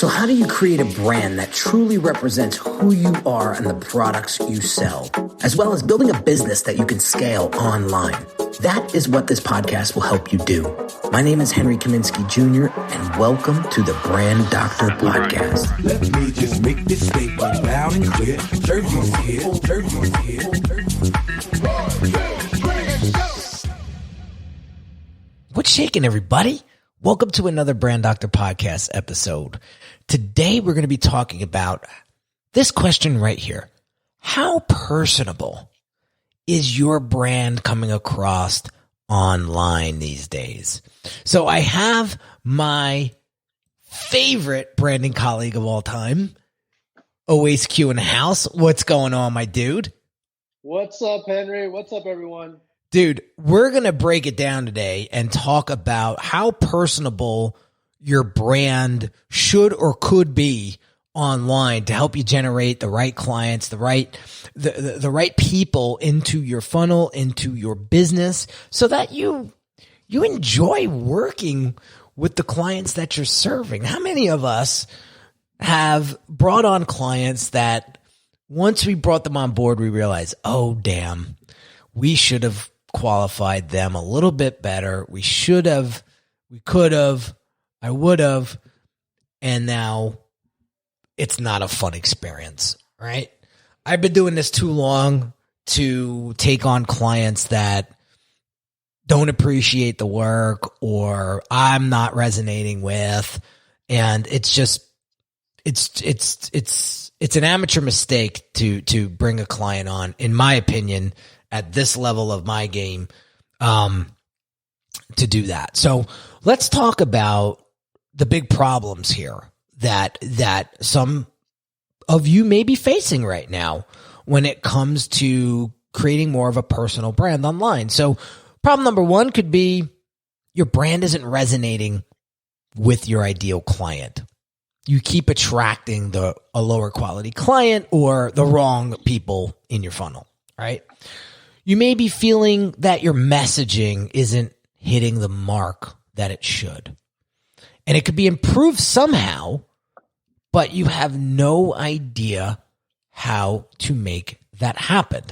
So how do you create a brand that truly represents who you are and the products you sell, as well as building a business that you can scale online? That is what this podcast will help you do. My name is Henry Kaminski Jr., and welcome to the Brand Doctor Podcast. Let me just make this statement loud and clear. Jersey's here, Jersey's here. What's shaking, everybody? Welcome to another Brand Doctor Podcast episode. Today, we're going to be talking about this question right here. How personable is your brand coming across online these days? So I have my favorite branding colleague of all time, Always Q, in the house. What's going on, my dude? What's up, Henry? What's up, everyone? Dude, we're going to break it down today and talk about how personable your brand should or could be online to help you generate the right clients, the right people into your funnel, into your business, so that you enjoy working with the clients that you're serving. How many of us have brought on clients that once we brought them on board, we realized, oh, damn, we should have qualified them a little bit better. We should have, we could have, I would have, and now it's not a fun experience, right? I've been doing this too long to take on clients that don't appreciate the work or I'm not resonating with. And it's just, it's an amateur mistake to bring a client on, in my opinion, at this level of my game, to do that. So let's talk about the big problems here that some of you may be facing right now when it comes to creating more of a personal brand online. So problem number one could be your brand isn't resonating with your ideal client. You keep attracting a lower quality client or the wrong people in your funnel, right? You may be feeling that your messaging isn't hitting the mark that it should. And it could be improved somehow, but you have no idea how to make that happen.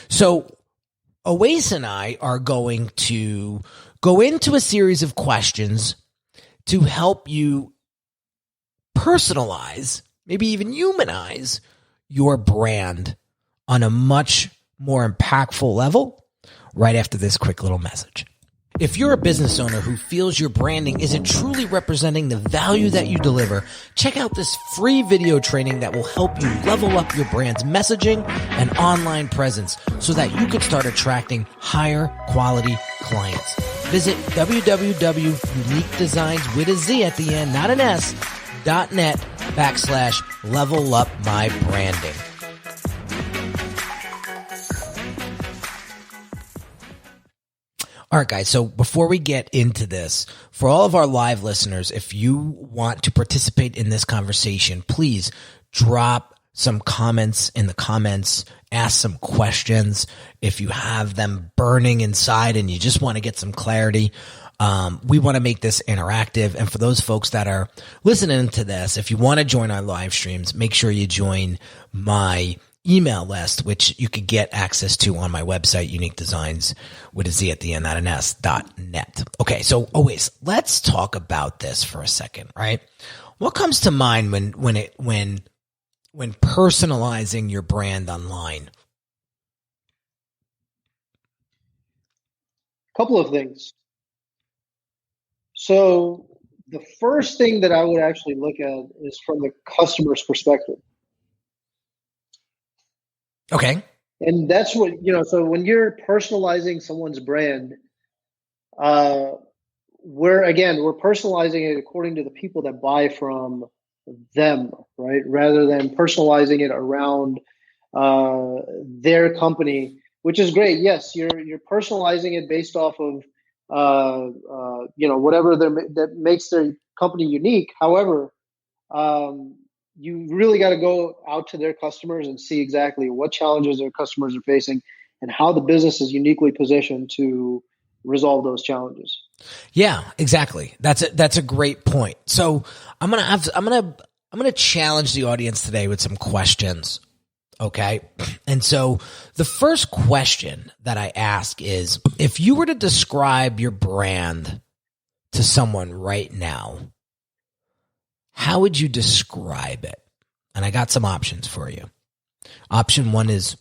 So Awais and I are going to go into a series of questions to help you personalize, maybe even humanize your brand on a much more impactful level right after this quick little message. If you're a business owner who feels your branding isn't truly representing the value that you deliver, check out this free video training that will help you level up your brand's messaging and online presence so that you can start attracting higher quality clients. Visit www.uniquedesigns with a Z at the end, not an S, .net/level up my branding. All right, guys. So before we get into this, for all of our live listeners, if you want to participate in this conversation, please drop some comments in the comments, ask some questions. If you have them burning inside and you just want to get some clarity, we want to make this interactive. And for those folks that are listening to this, if you want to join our live streams, make sure you join my email list, which you could get access to on my website, Unique Designs with a Z at the end, not an S, .net. Okay, so always let's talk about this for a second, right? What comes to mind when personalizing your brand online? Couple of things. So the first thing that I would actually look at is from the customer's perspective. Okay. And that's what, so when you're personalizing someone's brand, we're personalizing it according to the people that buy from them, right? Rather than personalizing it around their company, which is great. Yes, you're personalizing it based off of whatever that makes their company unique. However, you really got to go out to their customers and see exactly what challenges their customers are facing and how the business is uniquely positioned to resolve those challenges. Yeah, exactly. That's a great point. So I'm gonna I'm going to challenge the audience today with some questions. Okay. And so the first question that I ask is, if you were to describe your brand to someone right now, how would you describe it? And I got some options for you. Option one is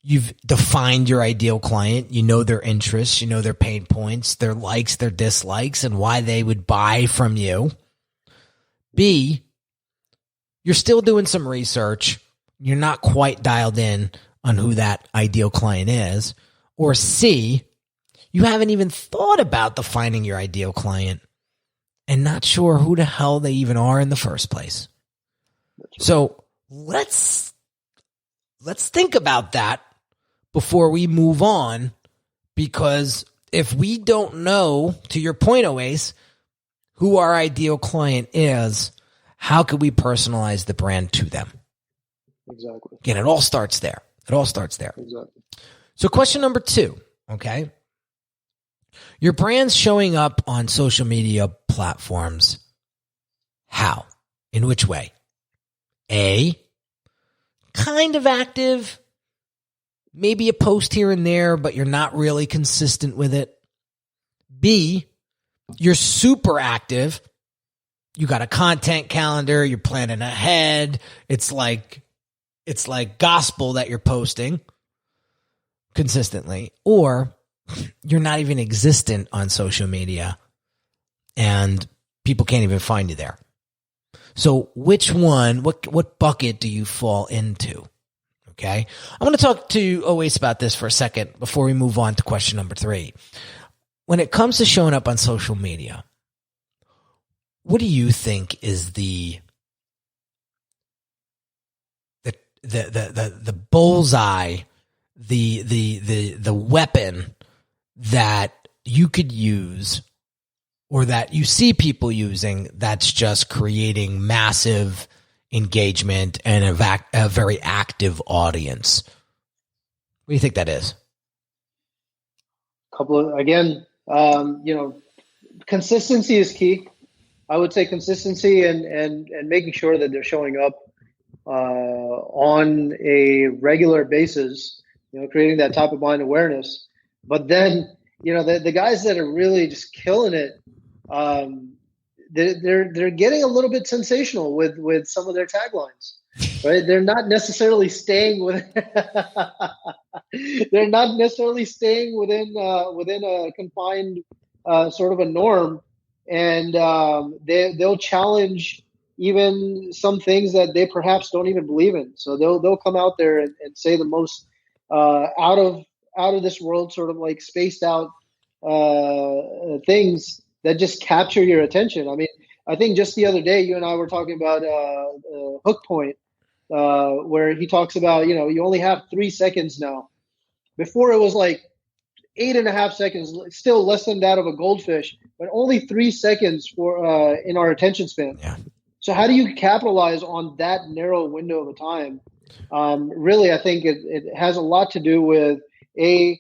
you've defined your ideal client. You know their interests, you know their pain points, their likes, their dislikes, and why they would buy from you. B, you're still doing some research. You're not quite dialed in on who that ideal client is. Or C, you haven't even thought about defining your ideal client and not sure who the hell they even are in the first place. So let's think about that before we move on, because if we don't know, to your point, Oase, who our ideal client is, how could we personalize the brand to them? Exactly. Again, it all starts there. Exactly. So question number 2, okay? Your brand's showing up on social media platforms. How? In which way? A, kind of active, maybe a post here and there, but you're not really consistent with it. B, you're super active. You got a content calendar, you're planning ahead. It's like gospel that you're posting consistently. Or you're not even existent on social media and people can't even find you there. So which one, what bucket do you fall into? Okay. I'm going to talk to Oase about this for a second before we move on to question number 3. When it comes to showing up on social media, what do you think is the bullseye, the weapon that you could use or that you see people using that's just creating massive engagement and a very active audience? What do you think that is? Consistency is key. I would say consistency and making sure that they're showing up on a regular basis, creating that top of mind awareness. But then, the guys that are really just killing it, they're getting a little bit sensational with some of their taglines, right? They're not necessarily staying within within a confined sort of a norm, and they'll challenge even some things that they perhaps don't even believe in. So they'll come out there and say the most out of this world, sort of like spaced out things that just capture your attention. I mean, I think just the other day, you and I were talking about Hook Point, where he talks about, you only have 3 seconds now. Before it was like 8.5 seconds, still less than that of a goldfish, but only 3 seconds for in our attention span. Yeah. So how do you capitalize on that narrow window of a time? Really, I think it has a lot to do with the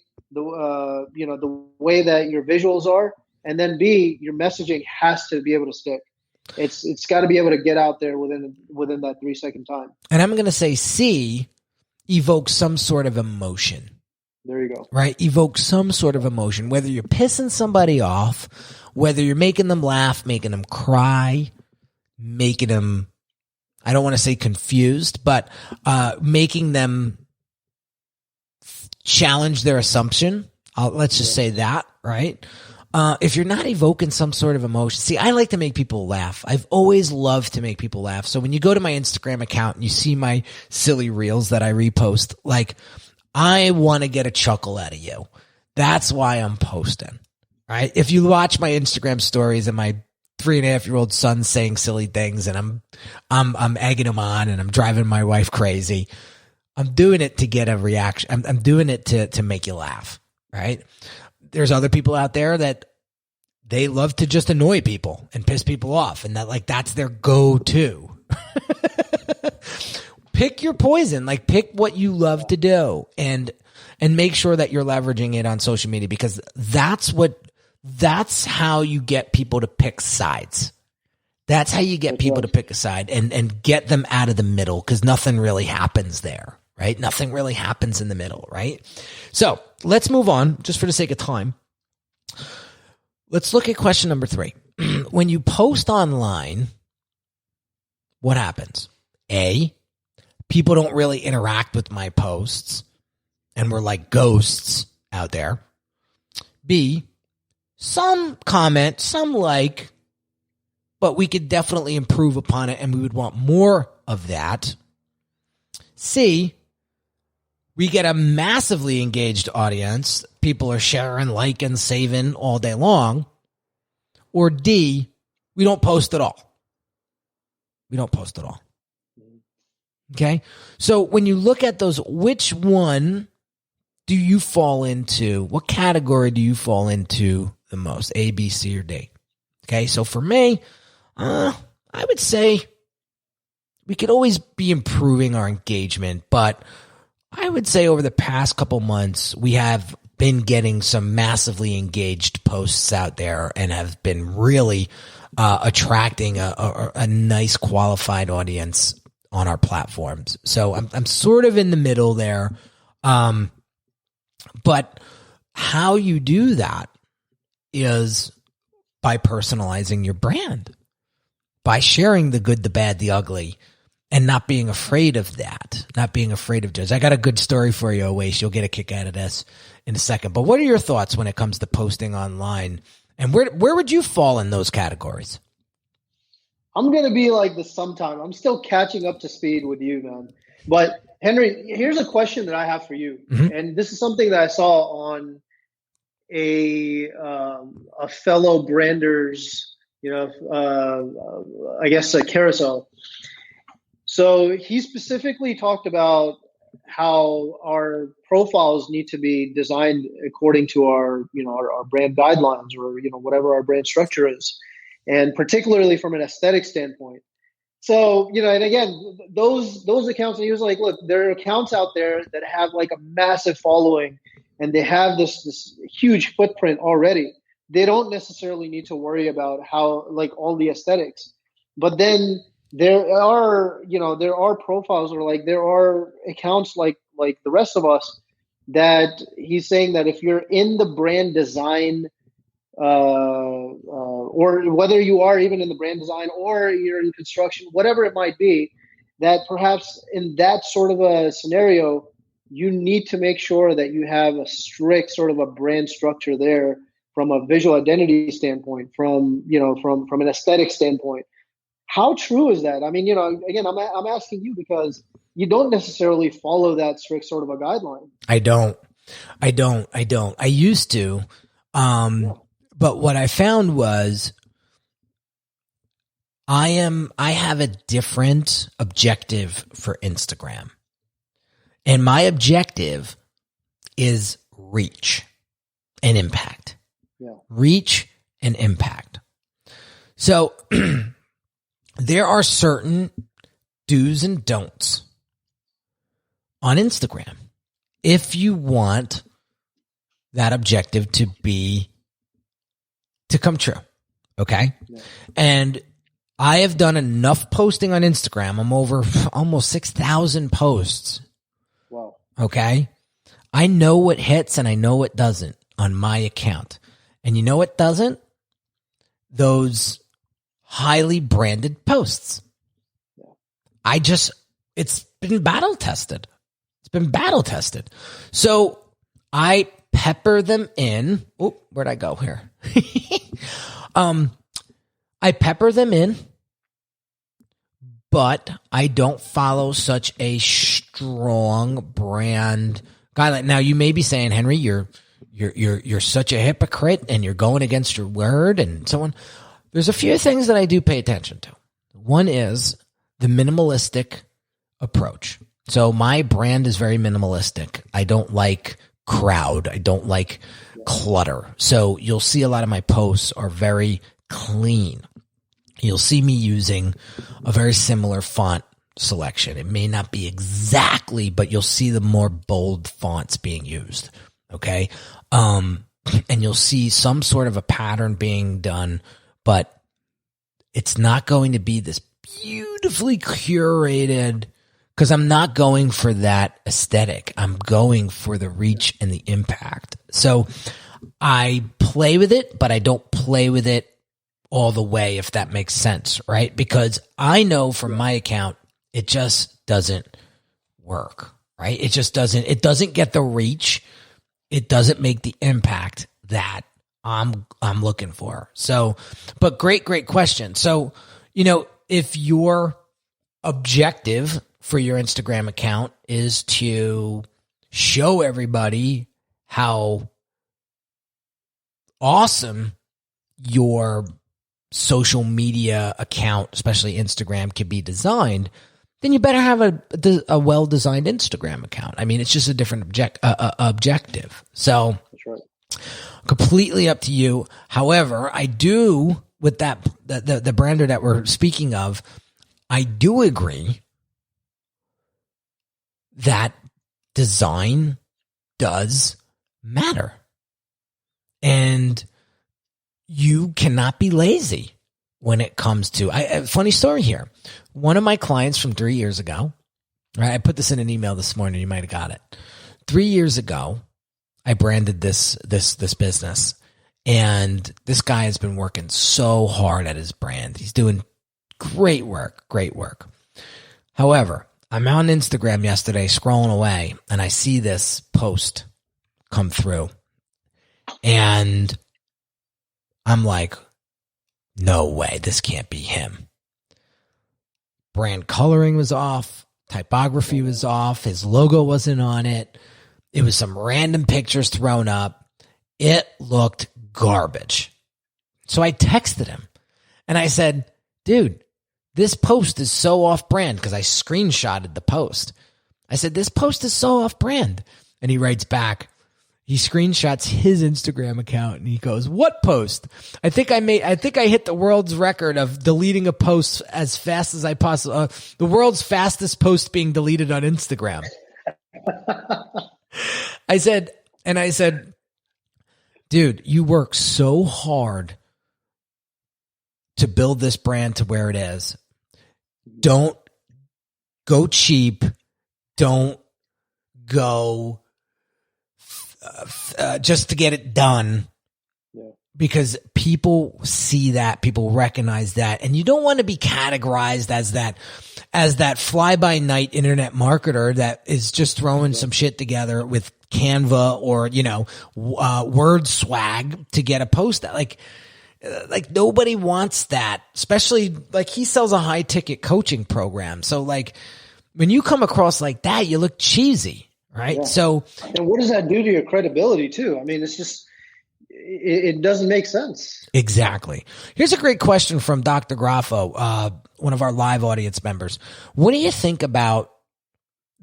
way that your visuals are, and then B, your messaging has to be able to stick. It's got to be able to get out there within that 3 second time. And I'm going to say C, evoke some sort of emotion. There you go. Right? Evoke some sort of emotion, whether you're pissing somebody off, whether you're making them laugh, making them cry, making them, I don't want to say confused, but making them challenge their assumption. Let's just say that, right? If you're not evoking some sort of emotion, see, I like to make people laugh. I've always loved to make people laugh. So when you go to my Instagram account and you see my silly reels that I repost, like, I want to get a chuckle out of you. That's why I'm posting, right? If you watch my Instagram stories and my 3.5-year-old son saying silly things and I'm egging him on and I'm driving my wife crazy, I'm doing it to get a reaction. I'm doing it to make you laugh, right? There's other people out there that they love to just annoy people and piss people off, and that's their go-to. Pick your poison, pick what you love to do, and make sure that you're leveraging it on social media, because that's how you get people to pick sides. That's how you get people to pick a side and get them out of the middle, because nothing really happens there, right? Nothing really happens in the middle, right? So let's move on, just for the sake of time. Let's look at question number 3. When you post online, what happens? A, people don't really interact with my posts, and we're like ghosts out there. B, some comment, some like, but we could definitely improve upon it, and we would want more of that. C, we get a massively engaged audience. People are sharing, liking, saving all day long. Or D, we don't post at all. We don't post at all. Okay? So when you look at those, which one do you fall into? What category do you fall into the most? A, B, C, or D? Okay? So for me, I would say we could always be improving our engagement, but I would say over the past couple months, we have been getting some massively engaged posts out there and have been really attracting a nice qualified audience on our platforms. So I'm sort of in the middle there. But how you do that is by personalizing your brand, by sharing the good, the bad, the ugly, and not being afraid of that, not being afraid of judge. I got a good story for you, Awais. You'll get a kick out of this in a second. But what are your thoughts when it comes to posting online? And where would you fall in those categories? I'm going to be like this sometime. I'm still catching up to speed with you, man. But Henry, here's a question that I have for you. Mm-hmm. And this is something that I saw on a fellow brander's, I guess a carousel. So he specifically talked about how our profiles need to be designed according to our brand guidelines, or, whatever our brand structure is, and particularly from an aesthetic standpoint. So, and again, those accounts, and he was like, look, there are accounts out there that have like a massive following, and they have this huge footprint already. They don't necessarily need to worry about how, like, all the aesthetics. But then there are profiles, or like there are accounts like the rest of us, that he's saying that if you're in the brand design, or whether you are even in the brand design or you're in construction, whatever it might be, that perhaps in that sort of a scenario, you need to make sure that you have a strict sort of a brand structure there from a visual identity standpoint, from an aesthetic standpoint. How true is that? I mean, again, I'm asking you because you don't necessarily follow that strict sort of a guideline. I don't. I used to. But what I found was I have a different objective for Instagram. And my objective is reach and impact. Yeah. Reach and impact. So there are certain do's and don'ts on Instagram if you want that objective to come true. Okay. Yeah. And I have done enough posting on Instagram. I'm over almost 6,000 posts. Wow. Okay. I know what hits and I know what doesn't on my account. And you know what doesn't? Those highly branded posts. Yeah. It's been battle tested. So I pepper them in. Oh, where'd I go here? I pepper them in, but I don't follow such a strong brand guideline. Now, you may be saying, Henry, you're such a hypocrite and you're going against your word and so on. There's a few things that I do pay attention to. One is the minimalistic approach. So my brand is very minimalistic. I don't like crowd. I don't like clutter. So you'll see a lot of my posts are very clean. You'll see me using a very similar font selection. It may not be exactly, but you'll see the more bold fonts being used. Okay. And you'll see some sort of a pattern being done, but it's not going to be this beautifully curated, because I'm not going for that aesthetic. I'm going for the reach and the impact. So I play with it, but I don't play with it all the way, if that makes sense, right? Because I know from my account, it just doesn't work, right? It doesn't get the reach. It doesn't make the impact that I'm looking for. So, but great question. So, if your objective for your Instagram account is to show everybody how awesome your social media account, especially Instagram, can be designed, then you better have a well-designed Instagram account. I mean, it's just a different objective. So That's right. Completely up to you. However, I do, with that the brander that we're speaking of, I do agree that design does matter. And you cannot be lazy when it comes to, funny story here. One of my clients from 3 years ago, right? I put this in an email this morning. You might have got it. 3 years ago, I branded this business, and this guy has been working so hard at his brand. He's doing great work. However, I'm on Instagram yesterday scrolling away, and I see this post come through, and I'm like, no way, this can't be him. Brand coloring was off. Typography was off. His logo wasn't on it. It was some random pictures thrown up. It looked garbage. So I texted him and I said, dude, this post is so off brand, because I screenshotted the post. I said, this post is so off brand. And he writes back, he screenshots his Instagram account and he goes, what post? I think I hit the world's record of deleting a post as fast as I possibly, the world's fastest post being deleted on Instagram. I said, dude, you work so hard to build this brand to where it is. Don't go cheap. Don't go just to get it done, because people see that, people recognize that, and you don't want to be categorized as that fly-by-night internet marketer that is just throwing some shit together with Canva or word swag to get a post out. Like nobody wants that, especially like he sells a high-ticket coaching program. So like when you come across like that, you look cheesy. Right. Yeah. So, and what does that do to your credibility too? I mean, it's just, it doesn't make sense. Exactly. Here's a great question from Dr. Graffo, one of our live audience members. What do you think about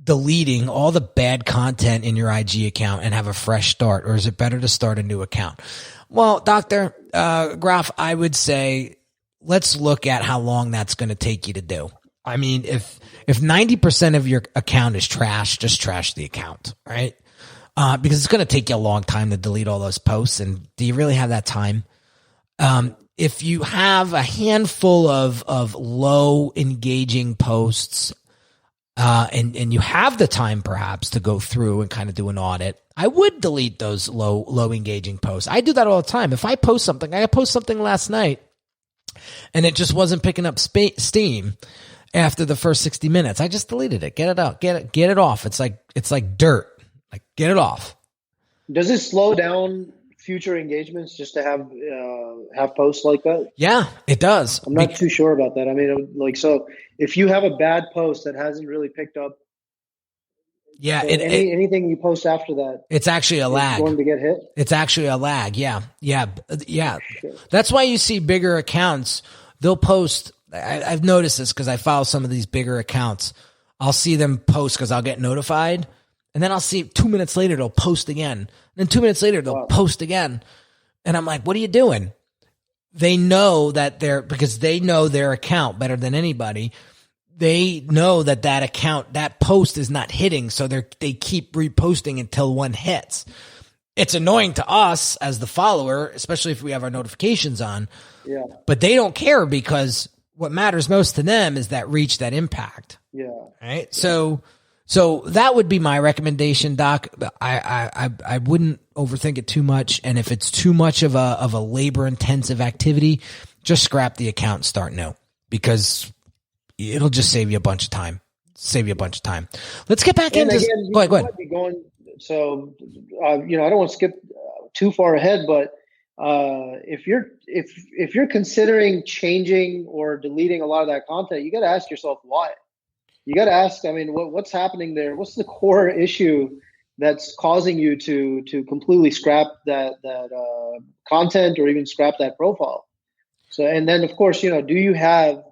deleting all the bad content in your IG account and have a fresh start? Or is it better to start a new account? Well, Dr. Graff, I would say, let's look at how long that's going to take you to do. I mean, if 90% of your account is trash, just trash the account, right? Because it's going to take you a long time to delete all those posts. And do you really have that time? If you have a handful of low engaging posts, and you have the time perhaps to go through and kind of do an audit, I would delete those low engaging posts. I do that all the time. If I post something, I posted something last night and it just wasn't picking up steam. After the first 60 minutes, I just deleted it. Get it out. Get it off. It's like dirt. Like, get it off. Does it slow down future engagements just to have posts like that? Yeah, it does. I'm not too sure about that. I mean, so if you have a bad post that hasn't really picked up, anything you post after that, it's actually a lag. Going to get hit. It's actually a lag. Yeah. Sure. That's why you see bigger accounts. They'll post. I've noticed this because I follow some of these bigger accounts. I'll see them post because I'll get notified. And then I'll see 2 minutes later, they'll post again. And then 2 minutes later, they'll post again. And I'm like, what are you doing? They know that because they know their account better than anybody. They know that account, that post is not hitting. So they keep reposting until one hits. It's annoying to us as the follower, especially if we have our notifications on. Yeah. But they don't care because what matters most to them is that reach, that impact. Yeah. Right. So that would be my recommendation, Doc. I wouldn't overthink it too much. And if it's too much of a labor intensive activity, just scrap the account and start new, because it'll just save you a bunch of time. Let's get back into this. Go ahead. So, I don't want to skip too far ahead, but if you're considering changing or deleting a lot of that content, you got to ask yourself why. You got to ask, what's happening there? What's the core issue that's causing you to completely scrap that content or even scrap that profile? So, and then of course, do you have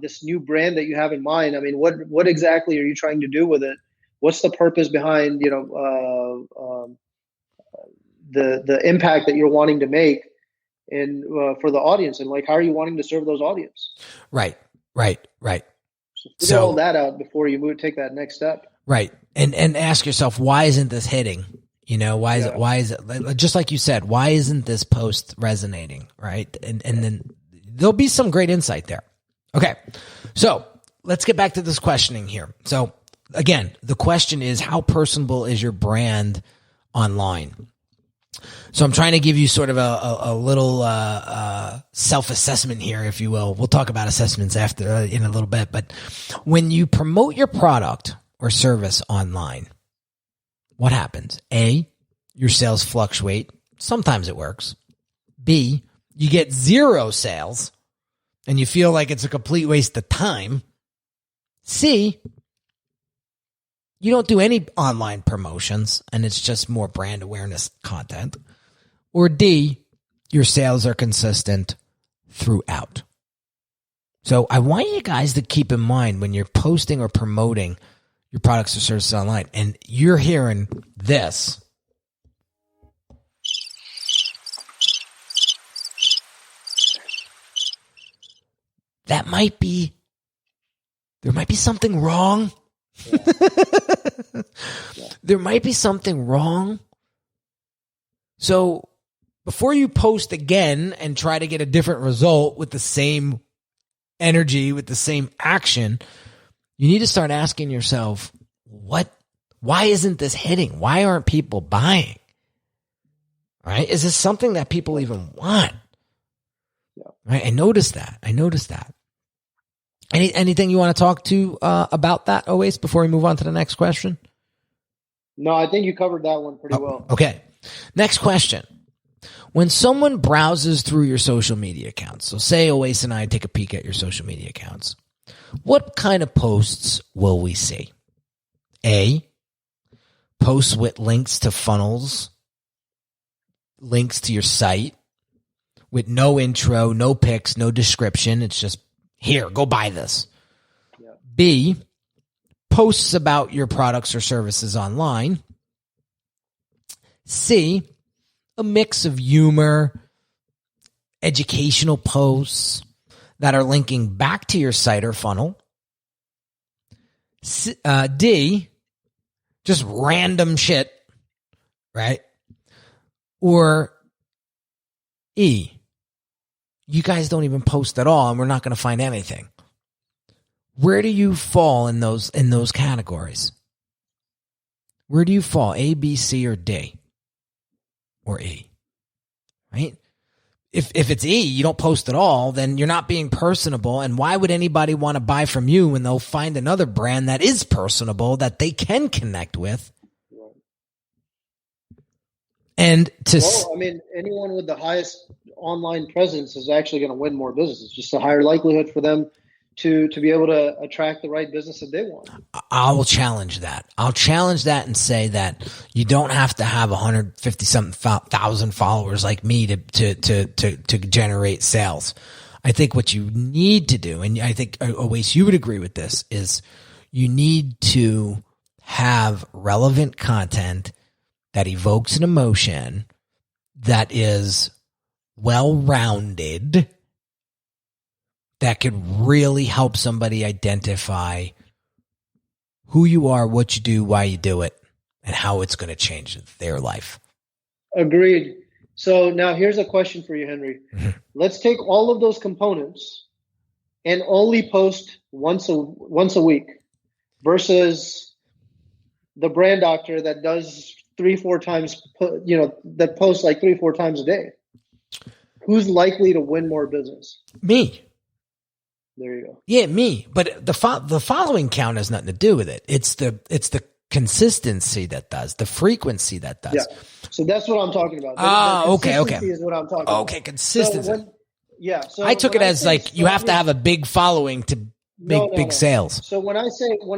this new brand that you have in mind? What exactly are you trying to do with it? What's the purpose behind, the impact that you're wanting to make for the audience, and like, how are you wanting to serve those audience? Right. So figure all that out before you take that next step. Right. And ask yourself, why isn't this hitting? Why is it just like you said, why isn't this post resonating? Right. And then there'll be some great insight there. Okay. So let's get back to this questioning here. So again, the question is, how personable is your brand online? So I'm trying to give you sort of a little self-assessment here, if you will. We'll talk about assessments after in a little bit. But when you promote your product or service online, what happens? A, your sales fluctuate. Sometimes it works. B, you get 0 sales and you feel like it's a complete waste of time. C, you don't do any online promotions and it's just more brand awareness content. Or D, your sales are consistent throughout. So I want you guys to keep in mind when you're posting or promoting your products or services online and you're hearing this. There might be something wrong. There might be something wrong. So before you post again and try to get a different result with the same energy, with the same action, you need to start asking yourself, why isn't this hitting? Why aren't people buying? Right? Is this something that people even want? Right? I noticed that. Anything you want to talk to about that, Oase, before we move on to the next question? No, I think you covered that one pretty well. Okay. Next question. When someone browses through your social media accounts, so say Oase and I take a peek at your social media accounts, what kind of posts will we see? A, posts with links to funnels, links to your site, with no intro, no pics, no description. It's just, here, go buy this. Yeah. B, posts about your products or services online. C, a mix of humor, educational posts that are linking back to your site or funnel. D, just random shit, right? Or E, you guys don't even post at all and we're not going to find anything. Where do you fall in those categories? Where do you fall? A, B, C, or D? Or E? Right? If it's E, you don't post at all, then you're not being personable. And why would anybody want to buy from you when they'll find another brand that is personable, that they can connect with? And anyone with the highest online presence is actually going to win more business. It's just a higher likelihood for them to be able to attract the right business that they want. I will challenge that. I'll challenge that and say that you don't have to have 150,000 followers like me to generate sales. I think what you need to do, and I think Oase, you would agree with this, is you need to have relevant content that evokes an emotion, that is well-rounded, that could really help somebody identify who you are, what you do, why you do it, and how it's going to change their life. Agreed. So now here's a question for you, Henry. Let's take all of those components and only post once a week versus the brand doctor that does 3-4 times, that posts like 3-4 times a day. Who's likely to win more business? Me. There you go. Yeah, me. But the following count has nothing to do with it. It's the consistency that does, the frequency that does. Yeah. So that's what I'm talking about. Okay. Is what I'm talking about. Okay, consistency. So I took it as like you have to have a big following to make big sales. So when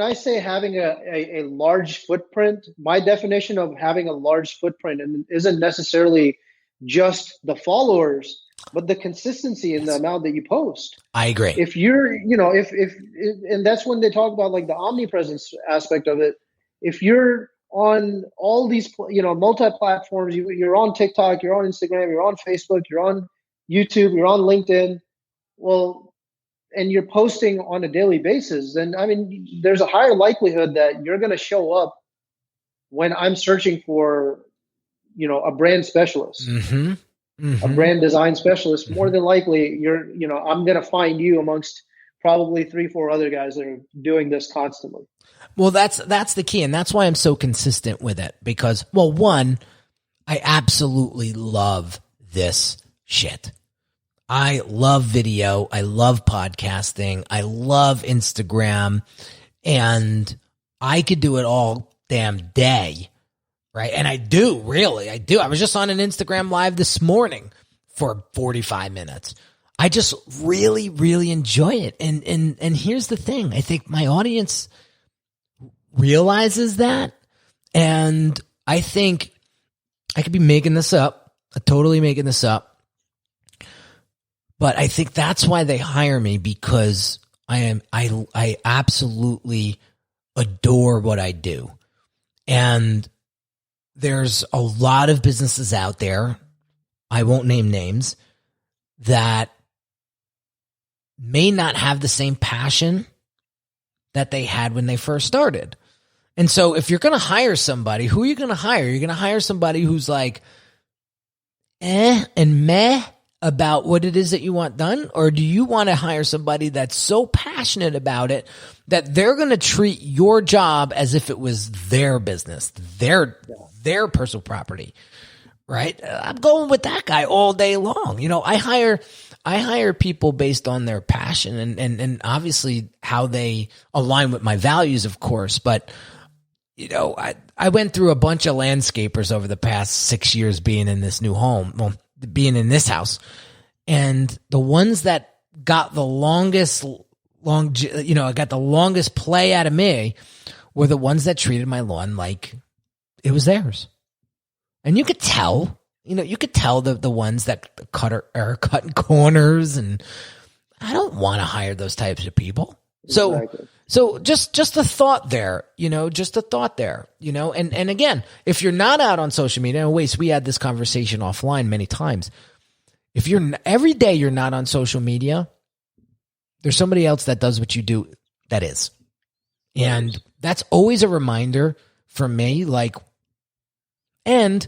I say having a large footprint, my definition of having a large footprint isn't necessarily just the followers, but the consistency in the amount that you post. I agree. If you're, and that's when they talk about like the omnipresence aspect of it. If you're on all these, multi-platforms, you're on TikTok, you're on Instagram, you're on Facebook, you're on YouTube, you're on LinkedIn, well, and you're posting on a daily basis, then, there's a higher likelihood that you're going to show up when I'm searching for, a brand specialist, a brand design specialist. More than likely, I'm going to find you amongst probably 3-4 other guys that are doing this constantly. Well, that's the key. And that's why I'm so consistent with it because, well, one, I absolutely love this shit. I love video. I love podcasting. I love Instagram, and I could do it all damn day. Right. And I do, really. I do. I was just on an Instagram live this morning for 45 minutes. I just really, really enjoy it. And here's the thing. I think my audience realizes that. And I think I could be making this up. I'm totally making this up. But I think that's why they hire me, because I absolutely adore what I do. And there's a lot of businesses out there, I won't name names, that may not have the same passion that they had when they first started. And so if you're going to hire somebody, who are you going to hire? You're going to hire somebody who's like, and meh about what it is that you want done? Or do you want to hire somebody that's so passionate about it that they're going to treat your job as if it was their business, their personal property, right? I'm going with that guy all day long. I hire people based on their passion and obviously how they align with my values, of course. But, I went through a bunch of landscapers over the past 6 years being in this new home, well, being in this house. And the ones that got the longest play out of me were the ones that treated my lawn like it was theirs. And you could tell, the ones that are cutting corners, and I don't want to hire those types of people. So just a thought there, and again, if you're not out on social media, and we had this conversation offline many times. If every day you're not on social media, there's somebody else that does what you do that is. And that's always a reminder for me, and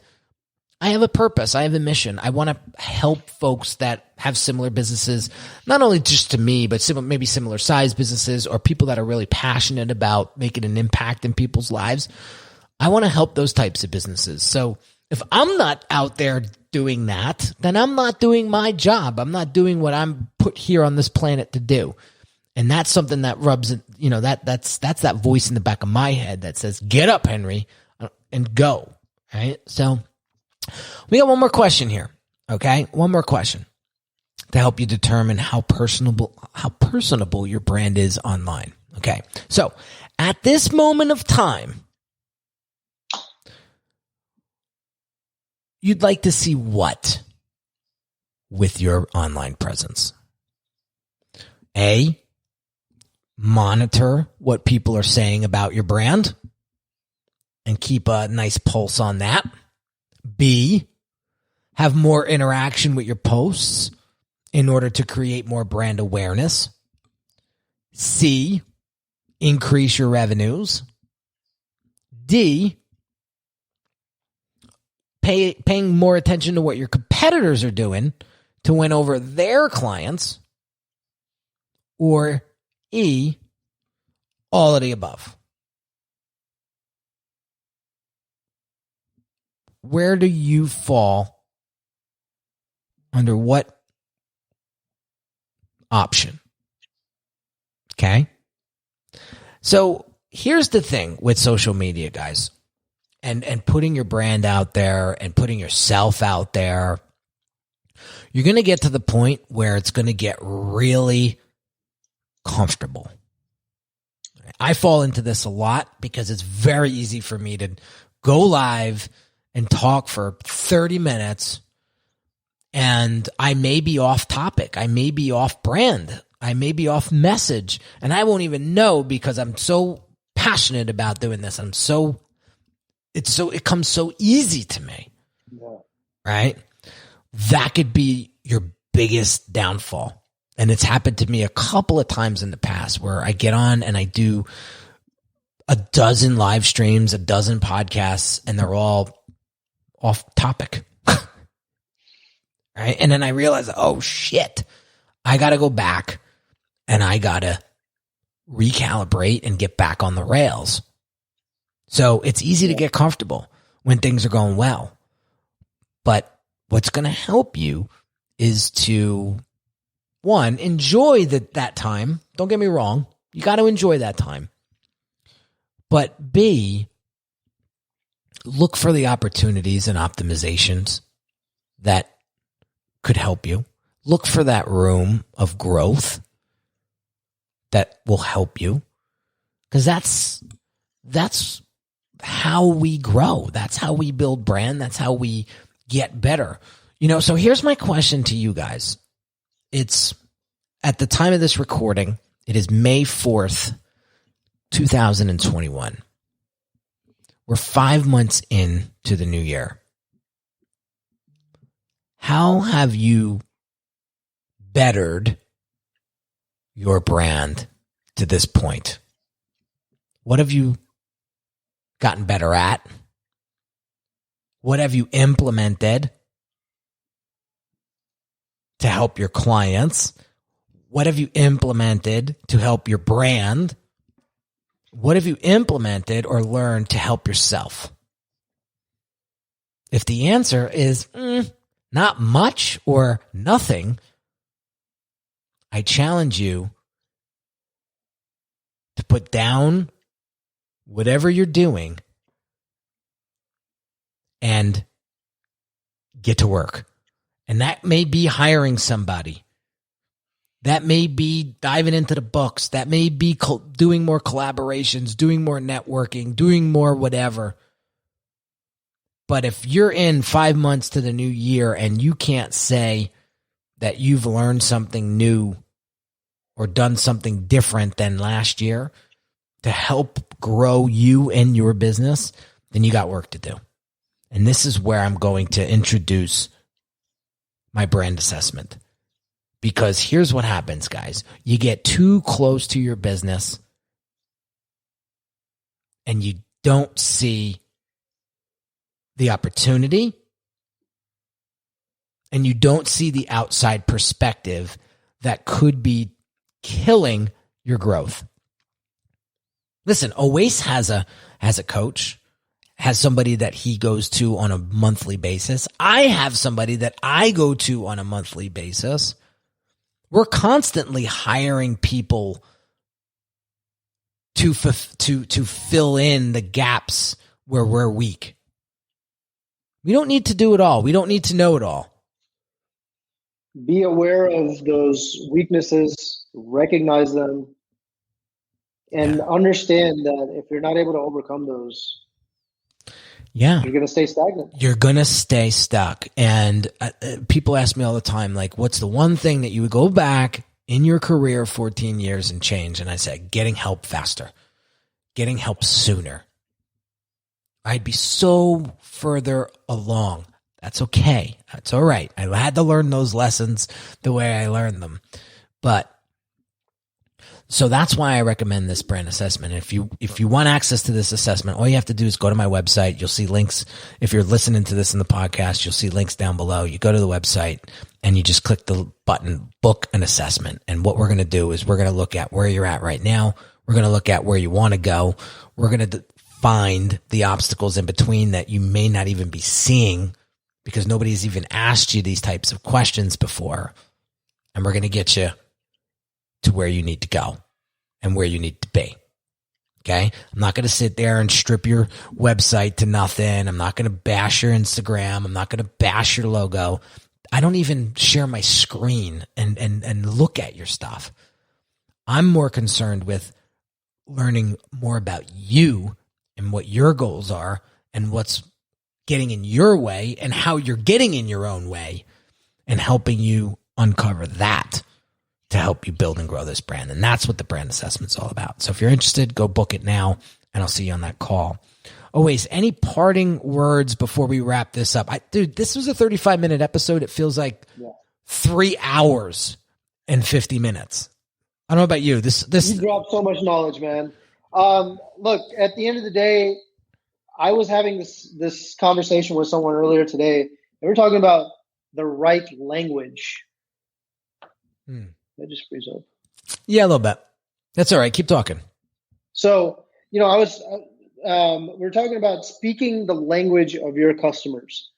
I have a purpose. I have a mission. I want to help folks that have similar businesses, not only just to me, but maybe similar size businesses or people that are really passionate about making an impact in people's lives. I want to help those types of businesses. So if I'm not out there doing that, then I'm not doing my job. I'm not doing what I'm put here on this planet to do. And that's something that rubs, that's that voice in the back of my head that says, get up, Henry, and go. Right? So we got one more question here. Okay. One more question to help you determine how personable your brand is online. Okay. So at this moment of time, you'd like to see what with your online presence? A, monitor what people are saying about your brand and keep a nice pulse on that. B, have more interaction with your posts in order to create more brand awareness. C, increase your revenues. D, paying more attention to what your competitors are doing to win over their clients, or E, all of the above? Where do you fall under what option? Okay. So here's the thing with social media, guys, and putting your brand out there and putting yourself out there. You're going to get to the point where it's going to get really comfortable. I fall into this a lot because it's very easy for me to go live and talk for 30 minutes, and I may be off topic. I may be off brand. I may be off message, and I won't even know because I'm so passionate about doing this. It comes so easy to me. Yeah. Right? That could be your biggest downfall. And it's happened to me a couple of times in the past where I get on and I do a dozen live streams, a dozen podcasts, and they're all off topic. Right? And then I realize, oh shit, I got to go back and I got to recalibrate and get back on the rails. So it's easy to get comfortable when things are going well. But what's going to help you is to, one, enjoy that time. Don't get me wrong. You got to enjoy that time. But B, look for the opportunities and optimizations that could help you. Look for that room of growth that will help you. Because that's how we grow. That's how we build brand. That's how we get better. So here's my question to you guys. It's at the time of this recording, it is May 4th, 2021. We're 5 months into the new year. How have you bettered your brand to this point? What have you gotten better at? What have you implemented to help your clients? What have you implemented to help your brand? What have you implemented or learned to help yourself? If the answer is not much or nothing, I challenge you to put down whatever you're doing and get to work. And that may be hiring somebody. That may be diving into the books. That may be doing more collaborations, doing more networking, doing more whatever. But if you're in 5 months to the new year and you can't say that you've learned something new or done something different than last year to help grow you and your business, then you got work to do. And this is where I'm going to introduce my brand assessment. Because here's what happens, guys. You get too close to your business and you don't see the opportunity and you don't see the outside perspective that could be killing your growth. Listen, Oasis has a coach, has somebody that he goes to on a monthly basis. I have somebody that I go to on a monthly basis. We're constantly hiring people to fill in the gaps where we're weak. We don't need to do it all. We don't need to know it all. Be aware of those weaknesses, recognize them, and understand that if you're not able to overcome those, you're going to stay stagnant. You're going to stay stuck. And people ask me all the time, like, what's the one thing that you would go back in your career 14 years and change? And I said, getting help faster, getting help sooner. I'd be so further along. That's okay. That's all right. I had to learn those lessons the way I learned them. But So that's why I recommend this brand assessment. If you want access to this assessment, all you have to do is go to my website. You'll see links. If you're listening to this in the podcast, you'll see links down below. You go to the website and you just click the button, book an assessment. And what we're going to do is we're going to look at where you're at right now. We're going to look at where you want to go. We're going to find the obstacles in between that you may not even be seeing because nobody's even asked you these types of questions before. And we're going to get you to where you need to go and where you need to be. Okay. I'm not going to sit there and strip your website to nothing. I'm not going to bash your Instagram. I'm not going to bash your logo. I don't even share my screen and look at your stuff. I'm more concerned with learning more about you and what your goals are and what's getting in your way and how you're getting in your own way and helping you uncover that to help you build and grow this brand. And that's what the brand assessment's all about. So if you're interested, go book it now and I'll see you on that call. Always, any parting words before we wrap this up? Dude, this was a 35-minute episode. It feels like 3 hours and 50 minutes. I don't know about you. This You dropped so much knowledge, man. Look, at the end of the day, I was having this conversation with someone earlier today. They were talking about the right language. That just freeze up. Yeah, a little bit. That's all right. Keep talking. So, I was, we're talking about speaking the language of your customers,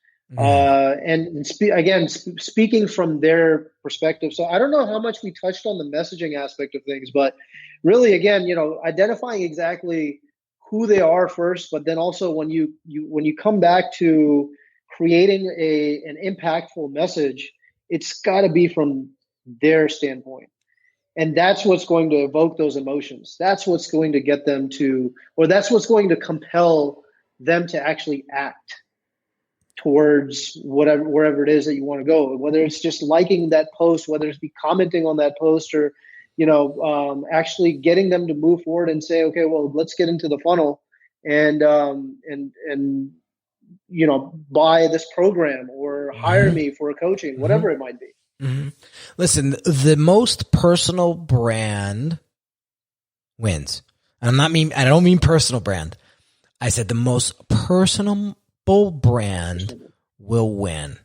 speaking from their perspective. So I don't know how much we touched on the messaging aspect of things, but really, again, identifying exactly who they are first, but then also when you come back to creating an impactful message, it's got to be from their standpoint. And that's what's going to evoke those emotions. That's what's going to get them to, or that's what's going to compel them to actually act towards wherever it is that you want to go. Whether it's just liking that post, whether it's be commenting on that post, or actually getting them to move forward and say, okay, well, let's get into the funnel and buy this program or hire me for a coaching, whatever it might be. Mm-hmm. Listen, the most personal brand wins. I don't mean personal brand. I said the most personable brand will win.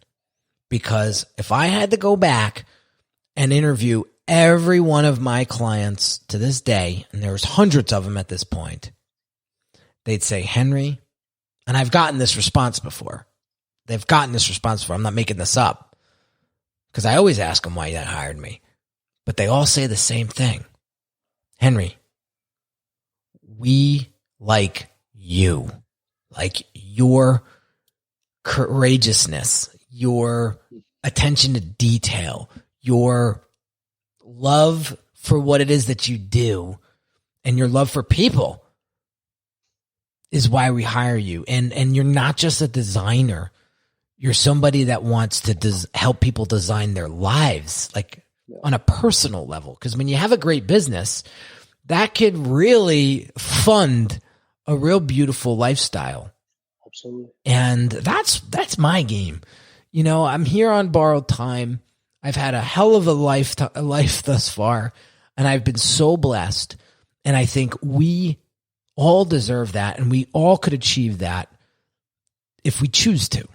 Because if I had to go back and interview every one of my clients to this day, and there's hundreds of them at this point, they'd say, Henry, and I've gotten this response before. They've gotten this response before. I'm not making this up. Because I always ask them why they hired me. But they all say the same thing. Henry, we like you. Like your courageousness, your attention to detail, your love for what it is that you do, and your love for people is why we hire you. And you're not just a designer. You're somebody that wants to help people design their lives, like on a personal level. Because when you have a great business, that could really fund a real beautiful lifestyle. Absolutely. And that's my game. I'm here on borrowed time. I've had a hell of a life thus far, and I've been so blessed. And I think we all deserve that, and we all could achieve that if we choose to.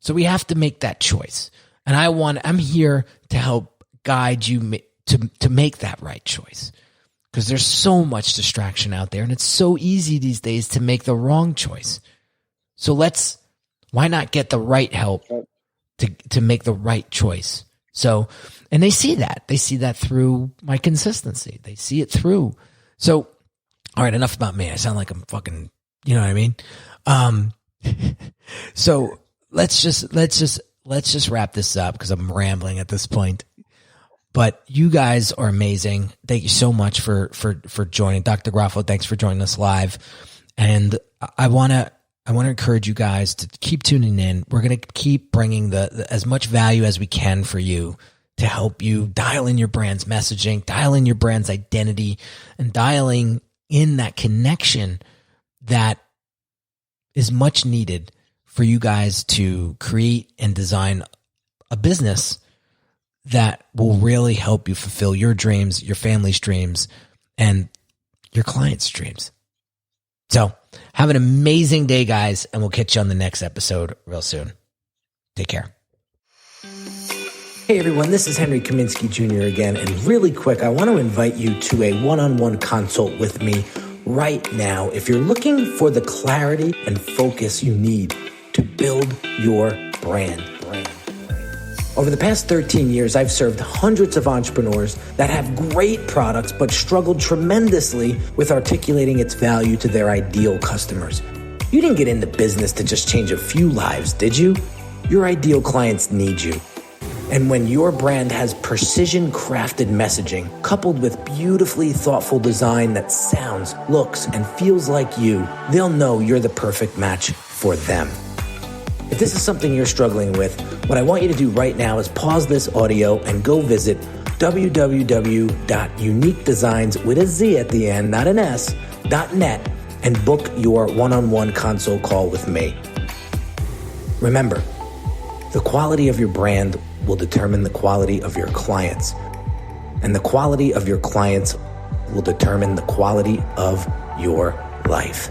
So we have to make that choice. And I'm here to help guide you to make that right choice. Because there's so much distraction out there, and it's so easy these days to make the wrong choice. So why not get the right help to make the right choice? So, and they see that through my consistency. They see it through. So, all right, enough about me. I sound like I'm fucking, you know what I mean? So let's just wrap this up because I'm rambling at this point. But you guys are amazing. Thank you so much for joining. Dr. Graffo, thanks for joining us live. And I want to encourage you guys to keep tuning in. We're going to keep bringing the as much value as we can for you to help you dial in your brand's messaging, dial in your brand's identity, and dialing in that connection that is much needed for you guys to create and design a business that will really help you fulfill your dreams, your family's dreams, and your clients' dreams. So have an amazing day, guys, and we'll catch you on the next episode real soon. Take care. Hey everyone, this is Henry Kaminski Jr. again, and really quick, I want to invite you to a one-on-one consult with me right now if you're looking for the clarity and focus you need to build your brand. Over the past 13 years, I've served hundreds of entrepreneurs that have great products but struggled tremendously with articulating its value to their ideal customers. You didn't get into business to just change a few lives, did you? Your ideal clients need you. And when your brand has precision-crafted messaging coupled with beautifully thoughtful design that sounds, looks, and feels like you, they'll know you're the perfect match for them. If this is something you're struggling with, what I want you to do right now is pause this audio and go visit www.uniquedesigns with a Z at the end, not an S, .net, and book your one-on-one consult call with me. Remember, the quality of your brand will determine the quality of your clients, and the quality of your clients will determine the quality of your life.